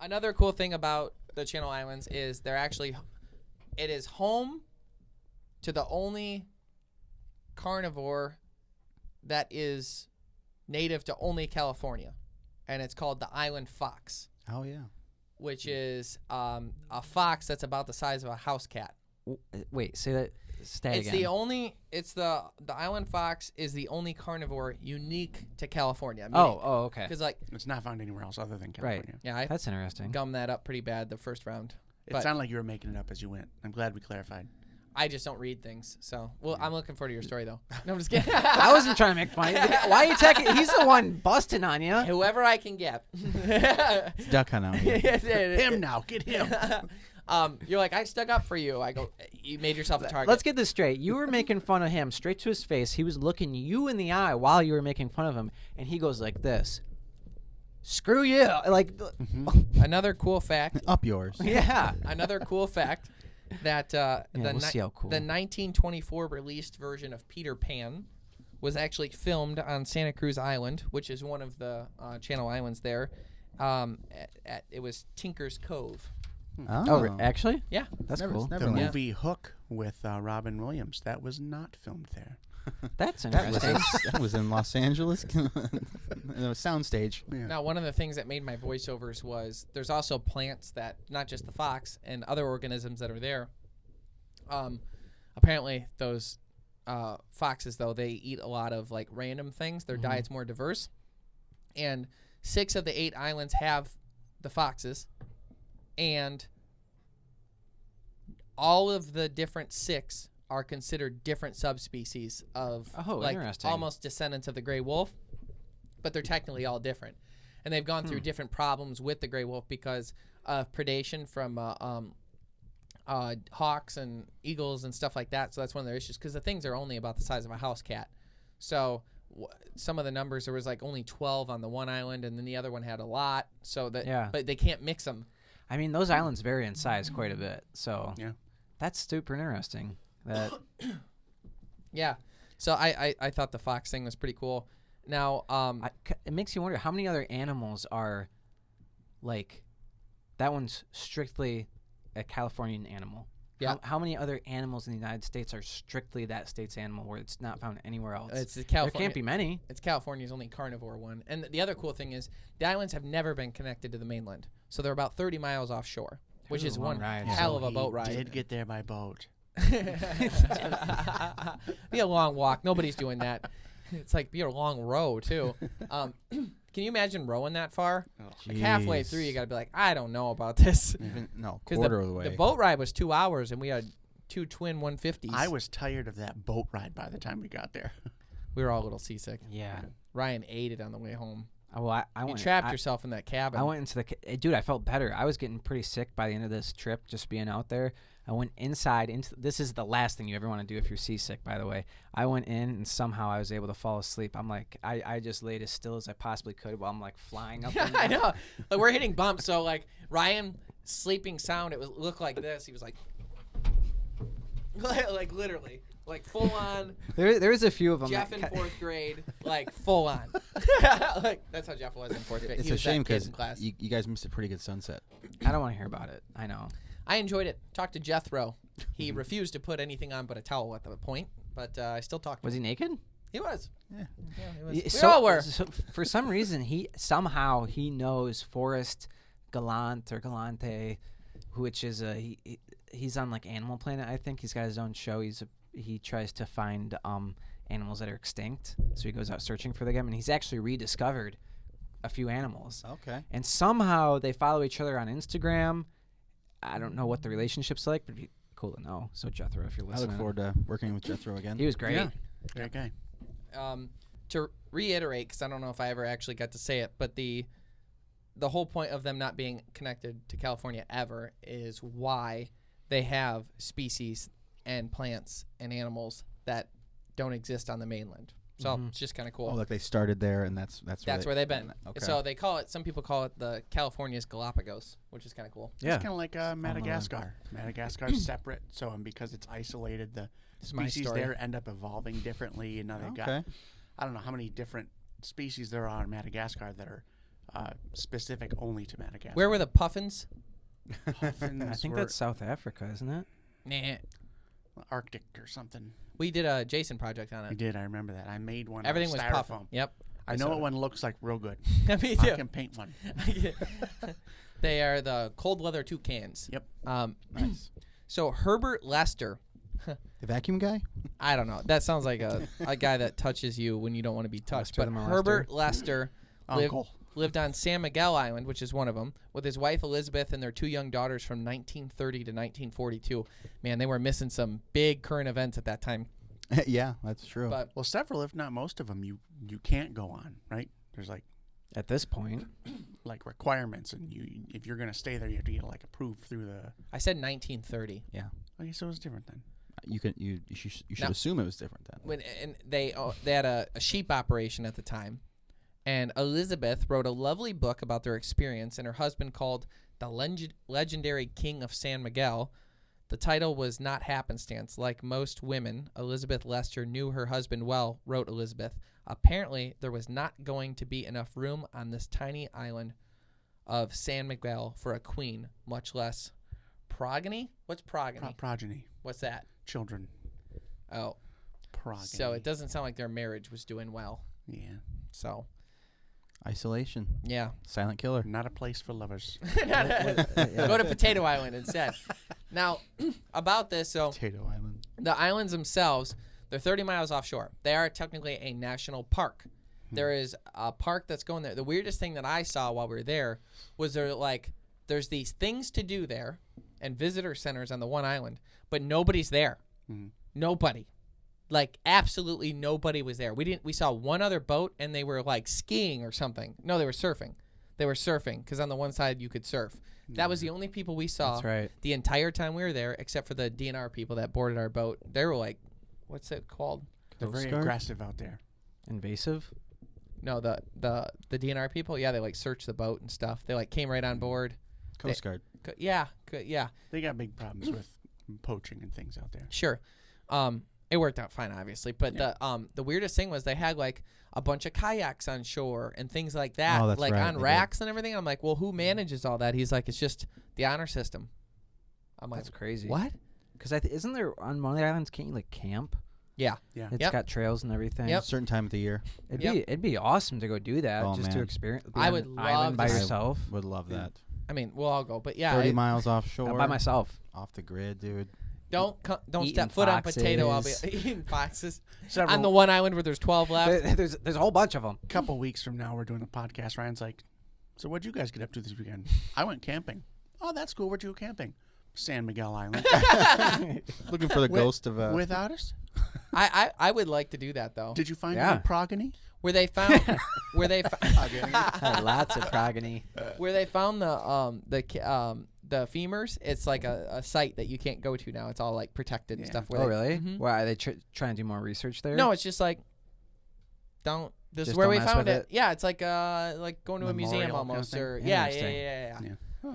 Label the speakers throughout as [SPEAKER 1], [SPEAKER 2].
[SPEAKER 1] Another cool thing about the Channel Islands is it is home to the only carnivore that is native to only California, and it's called the island fox.
[SPEAKER 2] Oh yeah.
[SPEAKER 1] Which is a fox that's about the size of a house cat.
[SPEAKER 3] Wait, say that. Stay
[SPEAKER 1] It's
[SPEAKER 3] again.
[SPEAKER 1] the island fox is the only carnivore unique to California.
[SPEAKER 3] Okay.
[SPEAKER 1] Because like
[SPEAKER 4] It's not found anywhere else other than California.
[SPEAKER 1] yeah, I
[SPEAKER 3] That's interesting.
[SPEAKER 1] gummed that up pretty bad the first round.
[SPEAKER 4] It
[SPEAKER 1] But
[SPEAKER 4] sounded like you were making it up as you went. I'm glad we clarified.
[SPEAKER 1] I just don't read things. So I'm looking forward to your story though. No, I'm just kidding.
[SPEAKER 3] I wasn't trying to make fun of you. Why are you attacking? He's the one busting on you.
[SPEAKER 1] Whoever I can get.
[SPEAKER 2] It's duck hunt out here.
[SPEAKER 4] Him now, get him.
[SPEAKER 1] You're like, I stuck up for you. I go, you made yourself a target.
[SPEAKER 3] Let's get this straight. You were making fun of him straight to his face. He was looking you in the eye while you were making fun of him, and he goes like this. Screw you. Like,
[SPEAKER 1] Another cool fact.
[SPEAKER 2] Up yours.
[SPEAKER 3] yeah.
[SPEAKER 1] Another cool fact that
[SPEAKER 3] we'll see how cool.
[SPEAKER 1] the 1924 released version of Peter Pan was actually filmed on Santa Cruz Island, which is one of the Channel Islands there. It was Tinker's Cove.
[SPEAKER 3] Oh, actually?
[SPEAKER 1] Yeah.
[SPEAKER 3] That's
[SPEAKER 2] Never-
[SPEAKER 3] cool.
[SPEAKER 2] it's
[SPEAKER 4] The
[SPEAKER 2] never
[SPEAKER 4] movie Hook with Robin Williams, that was not filmed there.
[SPEAKER 3] That's
[SPEAKER 2] That
[SPEAKER 3] interesting.
[SPEAKER 2] was in Los Angeles. No, soundstage.
[SPEAKER 4] Yeah.
[SPEAKER 1] Now, one of the things that made my voiceovers was there's also plants that, not just the fox and other organisms that are there. Apparently, those foxes, though, they eat a lot of like random things. Their diet's more diverse. And 6 of the 8 islands have the foxes. And all of the different 6 are considered different subspecies of
[SPEAKER 3] interesting.
[SPEAKER 1] almost descendants of the gray wolf, but they're technically all different. And they've gone through different problems with the gray wolf because of predation from hawks and eagles and stuff like that. So that's one of their issues because the things are only about the size of a house cat. So some of the numbers, there was like only 12 on the one island, and then the other one had a lot. So that, but they can't mix them.
[SPEAKER 3] I mean, those islands vary in size quite a bit. So
[SPEAKER 4] Yeah.
[SPEAKER 3] that's super interesting. That
[SPEAKER 1] Yeah. So I thought the fox thing was pretty cool. Now,
[SPEAKER 3] it makes you wonder how many other animals are like that one's strictly a Californian animal.
[SPEAKER 1] Yeah.
[SPEAKER 3] How many other animals in the United States are strictly that state's animal where it's not found anywhere else?
[SPEAKER 1] it's the
[SPEAKER 3] There
[SPEAKER 1] California.
[SPEAKER 3] can't be many.
[SPEAKER 1] It's California's only carnivore one. And the other cool thing is the islands have never been connected to the mainland. So they're about 30 miles offshore, which
[SPEAKER 3] Ooh,
[SPEAKER 1] is
[SPEAKER 3] long
[SPEAKER 1] one
[SPEAKER 3] ride.
[SPEAKER 1] hell of a
[SPEAKER 4] He
[SPEAKER 1] boat ride.
[SPEAKER 4] did get there by boat.
[SPEAKER 1] Be a long walk. Nobody's doing that. It's like be a long row too. Can you imagine rowing that far? Like halfway
[SPEAKER 2] Jeez.
[SPEAKER 1] through, you got to be like, I don't know about this.
[SPEAKER 2] No,
[SPEAKER 1] 'Cause
[SPEAKER 2] quarter of the way.
[SPEAKER 1] The boat ride was 2 hours, and we had 2 twin 150s.
[SPEAKER 4] I was tired of that boat ride by the time we got there.
[SPEAKER 1] We were all a little seasick.
[SPEAKER 3] Yeah.
[SPEAKER 1] Ryan ate it on the way home.
[SPEAKER 3] Well, I
[SPEAKER 1] You
[SPEAKER 3] went.
[SPEAKER 1] trapped yourself in that cabin.
[SPEAKER 3] I went into the dude. I felt better. I was getting pretty sick by the end of this trip, just being out there. I went inside. This is the last thing you ever want to do if you're seasick, by the way. I went in and somehow I was able to fall asleep. I'm like, I just laid as still as I possibly could while I'm like flying up.
[SPEAKER 1] Yeah, I know. Like we're hitting bumps, so like Ryan sleeping sound, it looked like this. He was like, like literally, like full on.
[SPEAKER 3] There was a few of them.
[SPEAKER 1] Jeff in 4th grade, like full on. Like that's how Jeff was in 4th grade.
[SPEAKER 2] It's
[SPEAKER 1] He
[SPEAKER 2] a
[SPEAKER 1] was that
[SPEAKER 2] shame
[SPEAKER 1] kid
[SPEAKER 2] because
[SPEAKER 1] in class.
[SPEAKER 2] you guys missed a pretty good sunset.
[SPEAKER 3] I don't want to hear about it. I know.
[SPEAKER 1] I enjoyed it. Talked to Jethro. He refused to put anything on but a towel at the point, but I still talked to
[SPEAKER 3] Was
[SPEAKER 1] him.
[SPEAKER 3] he naked?
[SPEAKER 1] He was.
[SPEAKER 2] Yeah.
[SPEAKER 1] He was. We
[SPEAKER 3] So-
[SPEAKER 1] all were.
[SPEAKER 3] so for some reason, he knows Forrest Galante, which is he's on like Animal Planet. I think he's got his own show. He tries to find animals that are extinct. So he goes out searching for them, and he's actually rediscovered a few animals.
[SPEAKER 2] Okay.
[SPEAKER 3] And somehow they follow each other on Instagram. I don't know what the relationship's like, but it'd be cool to know. So Jethro, if you're
[SPEAKER 2] I
[SPEAKER 3] listening,
[SPEAKER 2] look forward to working with Jethro again.
[SPEAKER 3] He was great.
[SPEAKER 4] Yeah. Great guy.
[SPEAKER 1] To reiterate, because I don't know if I ever actually got to say it, but the whole point of them not being connected to California ever is why they have species and plants and animals that don't exist on the mainland. So it's just kind of cool.
[SPEAKER 2] Oh, like they started there, and that's
[SPEAKER 1] where they've been.
[SPEAKER 2] Okay.
[SPEAKER 1] So they call it. Some people call it the California's Galapagos, which is kind of cool.
[SPEAKER 3] Yeah.
[SPEAKER 4] It's kind of like Madagascar. Madagascar's separate, so and because it's isolated, the
[SPEAKER 1] This is my
[SPEAKER 4] species
[SPEAKER 1] story.
[SPEAKER 4] there end up evolving differently. And now they've got,
[SPEAKER 2] Okay.
[SPEAKER 4] I don't know how many different species there are in Madagascar that are specific only to Madagascar.
[SPEAKER 1] Where were the puffins?
[SPEAKER 4] Puffins
[SPEAKER 3] I think
[SPEAKER 4] were
[SPEAKER 3] that's South Africa, isn't it?
[SPEAKER 1] Nah.
[SPEAKER 4] Arctic or something.
[SPEAKER 1] We did a Jason project on
[SPEAKER 4] I
[SPEAKER 1] it.
[SPEAKER 4] did. I remember that. I made one.
[SPEAKER 1] Everything was
[SPEAKER 4] out of
[SPEAKER 1] puffin.
[SPEAKER 4] styrofoam.
[SPEAKER 1] Yep.
[SPEAKER 4] I know what one looks like real good.
[SPEAKER 1] Me
[SPEAKER 4] I
[SPEAKER 1] too.
[SPEAKER 4] can paint one.
[SPEAKER 1] They are the cold weather toucans.
[SPEAKER 4] Yep.
[SPEAKER 2] Nice.
[SPEAKER 1] So Herbert Lester.
[SPEAKER 2] The vacuum guy?
[SPEAKER 1] I don't know. That sounds like a guy that touches you when you don't want to be touched.
[SPEAKER 3] Lester
[SPEAKER 1] But
[SPEAKER 3] the molester.
[SPEAKER 1] Herbert Lester
[SPEAKER 4] Uncle.
[SPEAKER 1] lived on San Miguel Island, which is one of them, with his wife Elizabeth and their 2 young daughters from 1930 to 1942. Man, they were missing some big current events at that time.
[SPEAKER 2] Yeah, that's true.
[SPEAKER 1] But
[SPEAKER 4] Well, several, if not most of them, you can't go on, right? There's
[SPEAKER 3] At this point,
[SPEAKER 4] like requirements, and if you're gonna stay there, you have to get like approved through the.
[SPEAKER 1] I said 1930.
[SPEAKER 4] Okay, so it's different then.
[SPEAKER 2] you should
[SPEAKER 1] No.
[SPEAKER 2] assume it was different then.
[SPEAKER 1] And they had a sheep operation at the time, and Elizabeth wrote a lovely book about their experience, and her husband called The Legendary King of San Miguel. The title was not happenstance. Like most women, Elizabeth Lester knew her husband well, wrote Elizabeth. Apparently, there was not going to be enough room on this tiny island of San Miguel for a queen, much less progeny. What's progeny?
[SPEAKER 4] Progeny,
[SPEAKER 1] What's that?
[SPEAKER 4] children,
[SPEAKER 1] Oh,
[SPEAKER 4] progeny.
[SPEAKER 1] so it doesn't sound like their marriage was doing well.
[SPEAKER 4] Yeah,
[SPEAKER 1] So,
[SPEAKER 2] Isolation.
[SPEAKER 1] yeah.
[SPEAKER 2] Silent killer.
[SPEAKER 4] not a place for lovers.
[SPEAKER 1] Go to Potato Island instead. Now, about this, so
[SPEAKER 2] Potato Island.
[SPEAKER 1] the islands themselves, they're 30 miles offshore. They are technically a national park. There is a park that's going there. The weirdest thing that I saw while we were there was there's these things to do there and visitor centers on the one island, but nobody's there.
[SPEAKER 4] Mhm.
[SPEAKER 1] Nobody. Like absolutely nobody was there. We saw one other boat and they were like skiing or something. No, they were surfing. They were surfing because on the one side you could surf. That was the only people we saw
[SPEAKER 3] that's right.
[SPEAKER 1] the entire time we were there, except for the DNR people that boarded our boat. They were like, what's it called?
[SPEAKER 4] They're very
[SPEAKER 2] Coast Guard?
[SPEAKER 4] aggressive out there.
[SPEAKER 3] Invasive.
[SPEAKER 1] No, the DNR people. Yeah, they like searched the boat and stuff. They like came right on board.
[SPEAKER 2] Coast Guard.
[SPEAKER 1] Yeah.
[SPEAKER 4] They got big problems with poaching and things out there.
[SPEAKER 1] Sure. It worked out fine, obviously. But the weirdest thing was they had like a bunch of kayaks on shore and things like that,
[SPEAKER 2] Oh, that's
[SPEAKER 1] like
[SPEAKER 2] right,
[SPEAKER 1] on
[SPEAKER 2] they did.
[SPEAKER 1] racks and everything. I'm like, well, who manages all that? He's like, it's just the honor system. I'm like,
[SPEAKER 3] That's crazy.
[SPEAKER 1] what?
[SPEAKER 3] Because isn't there on one of the islands? Can't you like camp?
[SPEAKER 1] Yeah.
[SPEAKER 4] Yeah.
[SPEAKER 3] It's
[SPEAKER 1] Yep.
[SPEAKER 3] got trails and everything.
[SPEAKER 1] Yep.
[SPEAKER 2] Certain time of the year.
[SPEAKER 3] It'd be awesome to go do that
[SPEAKER 2] Oh,
[SPEAKER 3] just to
[SPEAKER 2] man.
[SPEAKER 3] experience. Be
[SPEAKER 1] I
[SPEAKER 3] on
[SPEAKER 1] would
[SPEAKER 3] an
[SPEAKER 1] love
[SPEAKER 3] island by
[SPEAKER 1] to-
[SPEAKER 3] yourself.
[SPEAKER 2] Would love
[SPEAKER 4] Yeah.
[SPEAKER 2] that.
[SPEAKER 1] I mean, we'll all go, but yeah,
[SPEAKER 2] 30 miles offshore.
[SPEAKER 3] By myself.
[SPEAKER 2] Off the grid, dude.
[SPEAKER 1] don't
[SPEAKER 3] Eating
[SPEAKER 1] step foot on potato. I'll be
[SPEAKER 3] foxes.
[SPEAKER 1] eating foxes
[SPEAKER 4] Several,
[SPEAKER 1] on the one island where there's 12 left.
[SPEAKER 3] There's a whole bunch of them.
[SPEAKER 4] couple weeks from now, we're doing a podcast. Ryan's like, so what'd you guys get up to this weekend? I went camping. Oh, that's cool. Where'd you go camping? San Miguel Island.
[SPEAKER 2] Looking for the ghost of
[SPEAKER 4] Without us?
[SPEAKER 1] I would like to do that though.
[SPEAKER 4] Did you find
[SPEAKER 3] Yeah.
[SPEAKER 4] any progeny?
[SPEAKER 1] Where they found
[SPEAKER 3] Lots of progeny.
[SPEAKER 1] where they found the femurs. It's like a site that you can't go to now. It's all like protected and
[SPEAKER 4] Yeah.
[SPEAKER 1] stuff.
[SPEAKER 3] Oh, really?
[SPEAKER 1] Mhm.
[SPEAKER 3] Why are they trying to do more research there?
[SPEAKER 1] No, it's just like don't. This is
[SPEAKER 3] Just
[SPEAKER 1] where
[SPEAKER 3] don't
[SPEAKER 1] we
[SPEAKER 3] mess
[SPEAKER 1] found
[SPEAKER 3] with
[SPEAKER 1] it.
[SPEAKER 3] it?
[SPEAKER 1] Yeah, it's like going to a museum
[SPEAKER 4] Memorial kind of
[SPEAKER 1] almost.
[SPEAKER 4] thing?
[SPEAKER 1] Or yeah.
[SPEAKER 3] Interesting.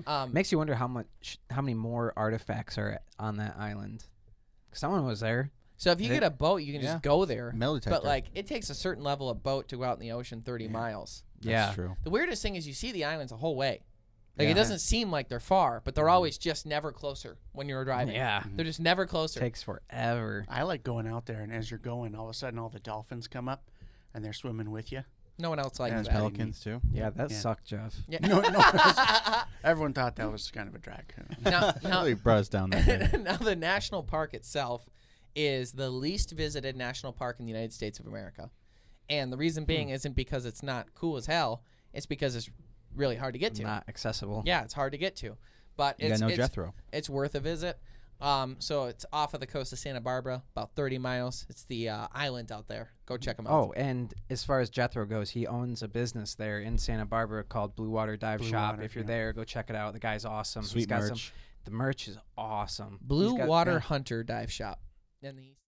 [SPEAKER 4] Yeah.
[SPEAKER 3] Makes you wonder how many more artifacts are on that island. Someone was there.
[SPEAKER 1] So if you get a boat, you can
[SPEAKER 2] Yeah.
[SPEAKER 1] just go there.
[SPEAKER 2] metal detector.
[SPEAKER 1] But like it takes a certain level of boat to go out in the ocean 30 miles.
[SPEAKER 2] That's
[SPEAKER 3] Yeah.
[SPEAKER 2] true.
[SPEAKER 1] The weirdest thing is you see the islands the whole way. Like
[SPEAKER 2] Yeah.
[SPEAKER 1] it doesn't seem like they're far, but they're always just never closer when you're driving.
[SPEAKER 3] Yeah.
[SPEAKER 1] They're just never closer.
[SPEAKER 3] Takes forever.
[SPEAKER 4] I like going out there, and as you're going, all of a sudden, all the dolphins come up, and they're swimming with you.
[SPEAKER 1] No one else likes
[SPEAKER 4] Yeah,
[SPEAKER 2] And
[SPEAKER 1] that.
[SPEAKER 2] pelicans too.
[SPEAKER 3] Yeah, that
[SPEAKER 4] Yeah.
[SPEAKER 3] sucked, Jeff.
[SPEAKER 1] Yeah.
[SPEAKER 4] No, everyone thought that was kind of a drag.
[SPEAKER 1] now,
[SPEAKER 2] Really brought us down that day.
[SPEAKER 1] now the national park itself is the least visited national park in the United States of America. And the reason being isn't because it's not cool as hell. It's because it's really hard to get to.
[SPEAKER 3] Not accessible.
[SPEAKER 1] Yeah, it's hard to get to. But
[SPEAKER 2] You
[SPEAKER 1] it's,
[SPEAKER 2] got no
[SPEAKER 1] it's,
[SPEAKER 2] Jethro.
[SPEAKER 1] it's worth a visit. So it's off of the coast of Santa Barbara, about 30 miles. It's the island out there. Go check them out.
[SPEAKER 3] Oh, and as far as Jethro goes, he owns a business there in Santa Barbara called Blue Water Dive
[SPEAKER 4] Blue
[SPEAKER 3] Shop.
[SPEAKER 4] Water,
[SPEAKER 3] If you're
[SPEAKER 4] yeah.
[SPEAKER 3] there, go check it out. The guy's awesome.
[SPEAKER 2] Sweet
[SPEAKER 3] He's got
[SPEAKER 2] merch.
[SPEAKER 3] the merch is awesome.
[SPEAKER 1] Blue
[SPEAKER 3] He's got-
[SPEAKER 1] Water
[SPEAKER 3] yeah.
[SPEAKER 1] Hunter Dive Shop. In the